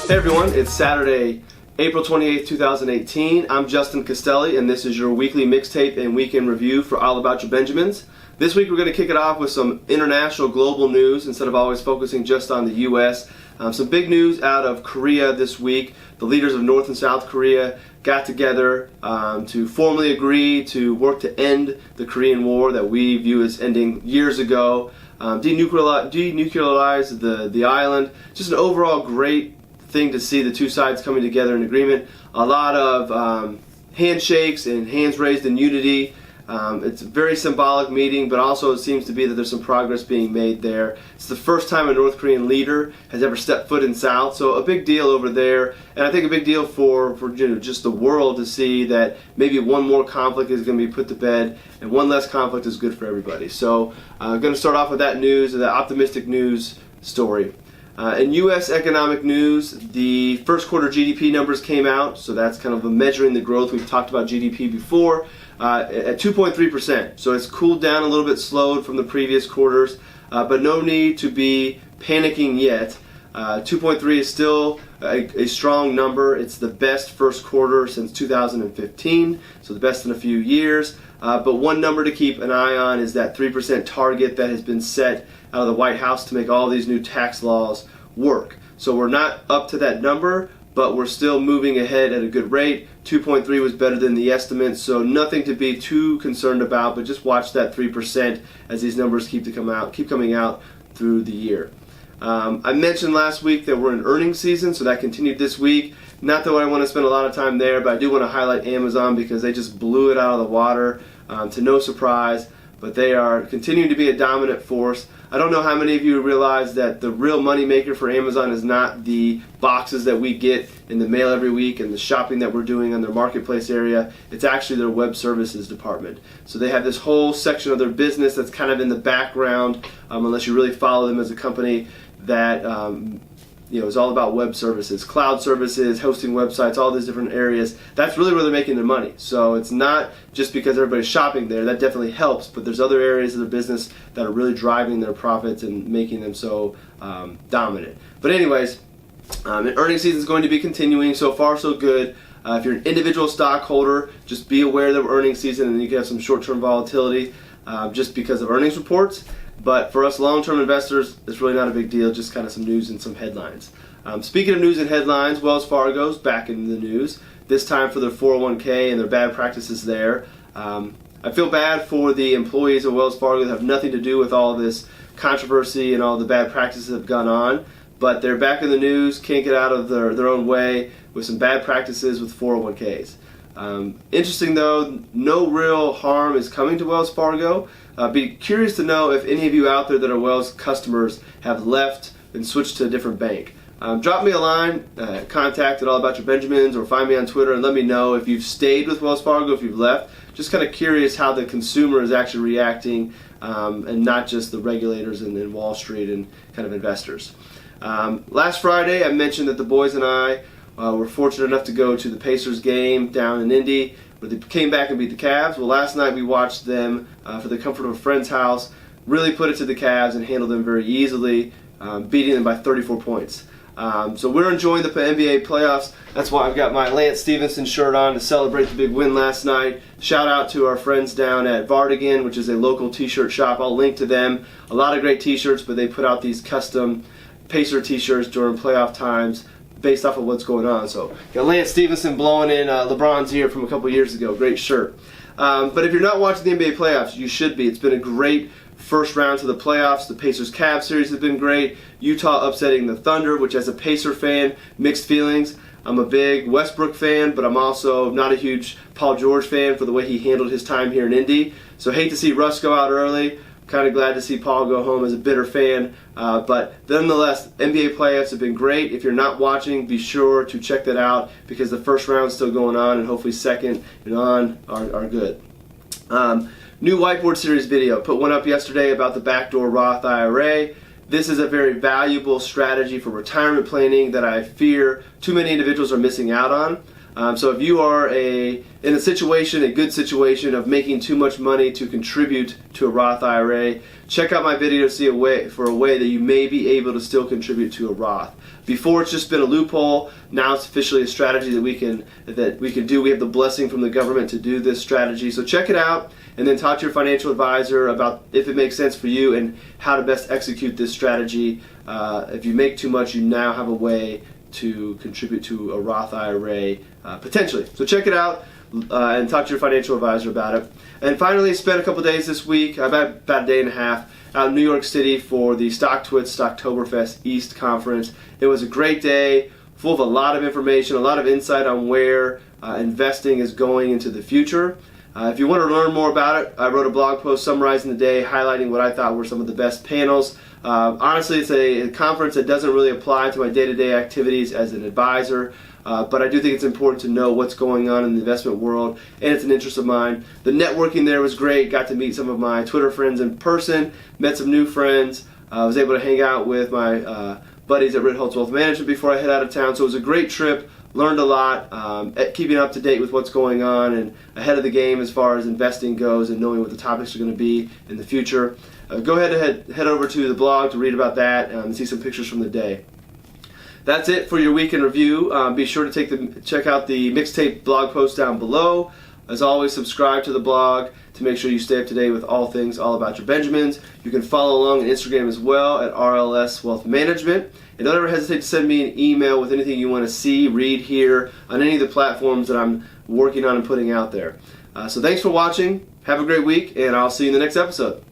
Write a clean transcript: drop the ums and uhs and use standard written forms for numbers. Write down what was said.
Hey everyone, it's Saturday, April 28th, 2018. I'm Justin Castelli, and this is your weekly mixtape and weekend review for All About Your Benjamins. This week we're going to kick it off with some international global news instead of always focusing just on the U.S. Some big news out of Korea this week. The leaders of North and South Korea got together to formally agree to work to end the Korean War that we view as ending years ago, denuclearize the island. Just an overall great thing to see the two sides coming together in agreement. A lot of handshakes and hands raised in unity. It's a very symbolic meeting, but also it seems to be that there's some progress being made there. It's the first time a North Korean leader has ever stepped foot in South, so a big deal over there, and I think a big deal for just the world to see that maybe one more conflict is going to be put to bed, and one less conflict is good for everybody. So I'm going to start off with that news, that optimistic news story. In U.S. economic news, the first quarter GDP numbers came out, so that's kind of measuring the growth. We've talked about GDP before, at 2.3%. So it's cooled down a little bit, slowed from the previous quarters, but no need to be panicking yet. 2.3 is still a strong number. It's the best first quarter since 2015, so the best in a few years. But one number to keep an eye on is that 3% target that has been set out of the White House to make all these new tax laws work. So we're not up to that number, but we're still moving ahead at a good rate. 2.3 was better than the estimate, so nothing to be too concerned about, but just watch that 3% as these numbers keep coming out through the year. I mentioned last week that we're in earnings season, so that continued this week. Not that I want to spend a lot of time there, but I do want to highlight Amazon because they just blew it out of the water, to no surprise, but they are continuing to be a dominant force. I don't know how many of you realize that the real money maker for Amazon is not the boxes that we get in the mail every week and the shopping that we're doing on their marketplace area. It's actually their web services department. So they have this whole section of their business that's kind of in the background, unless you really follow them as a company, that is all about web services, cloud services, hosting websites, all these different areas. That's really where they're making their money. So it's not just because everybody's shopping there. That definitely helps, but there's other areas of their business that are really driving their profits and making them so dominant. But anyways, earnings season is going to be continuing. So far, so good. If you're an individual stockholder, just be aware that we're earnings season and you can have some short-term volatility just because of earnings reports. But for us long-term investors, it's really not a big deal, just kind of some news and some headlines. Speaking of news and headlines, Wells Fargo's back in the news, this time for their 401k and their bad practices there. I feel bad for the employees of Wells Fargo that have nothing to do with all this controversy and all the bad practices that have gone on, but they're back in the news, can't get out of their own way with some bad practices with 401ks. Interesting though, no real harm is coming to Wells Fargo. Be curious to know if any of you out there that are Wells customers have left and switched to a different bank. Drop me a line, contact at All About Your Benjamins, or find me on Twitter and let me know if you've stayed with Wells Fargo, if you've left. Just kind of curious how the consumer is actually reacting, and not just the regulators and Wall Street and kind of investors. Last Friday I mentioned that the boys and I were fortunate enough to go to the Pacers game down in Indy, where they came back and beat the Cavs. Well, last night we watched them for the comfort of a friend's house, really put it to the Cavs and handled them very easily, beating them by 34 points. So we're enjoying the NBA playoffs. That's why I've got my Lance Stephenson shirt on to celebrate the big win last night. Shout out to our friends down at Vardigan, which is a local t-shirt shop. I'll link to them. A lot of great t-shirts, but they put out these custom Pacer t-shirts during playoff times, based off of what's going on. So got Lance Stephenson blowing in LeBron's ear from a couple years ago. Great shirt. But if you're not watching the NBA playoffs, you should be. It's been a great first round to the playoffs. The Pacers-Cavs series has been great. Utah upsetting the Thunder, which as a Pacer fan, mixed feelings. I'm a big Westbrook fan, but I'm also not a huge Paul George fan for the way he handled his time here in Indy. So hate to see Russ go out early. Kind of glad to see Paul go home as a bitter fan. But nonetheless, NBA playoffs have been great. If you're not watching, be sure to check that out because the first round is still going on and hopefully second and on are good. New whiteboard series video. Put one up yesterday about the backdoor Roth IRA. This is a very valuable strategy for retirement planning that I fear too many individuals are missing out on. So if you are in a good situation of making too much money to contribute to a Roth IRA, check out my video to see a way that you may be able to still contribute to a Roth. Before, it's just been a loophole. Now it's officially a strategy that we can do. We have the blessing from the government to do this strategy. So check it out, and then talk to your financial advisor about if it makes sense for you and how to best execute this strategy. If you make too much, you now have a way to contribute to a Roth IRA potentially. So check it out and talk to your financial advisor about it. And finally, spent a couple days this week, about a day and a half, out in New York City for the StockTwits Stocktoberfest East Conference. It was a great day, full of a lot of information, a lot of insight on where investing is going into the future. If you want to learn more about it, I wrote a blog post summarizing the day, highlighting what I thought were some of the best panels. Honestly, it's a conference that doesn't really apply to my day-to-day activities as an advisor, but I do think it's important to know what's going on in the investment world, and it's an interest of mine. The networking there was great. Got to meet some of my Twitter friends in person, met some new friends. I was able to hang out with my buddies at Ritholtz Wealth Management before I head out of town, so it was a great trip. Learned a lot, keeping up to date with what's going on and ahead of the game as far as investing goes and knowing what the topics are going to be in the future. Go ahead and head over to the blog to read about that and see some pictures from the day. That's it for your weekend review. Be sure to check out the mixtape blog post down below. As always, subscribe to the blog to make sure you stay up to date with all things all about your Benjamins. You can follow along on Instagram as well at RLS Wealth Management. And don't ever hesitate to send me an email with anything you want to see, read, hear on any of the platforms that I'm working on and putting out there. So thanks for watching. Have a great week, and I'll see you in the next episode.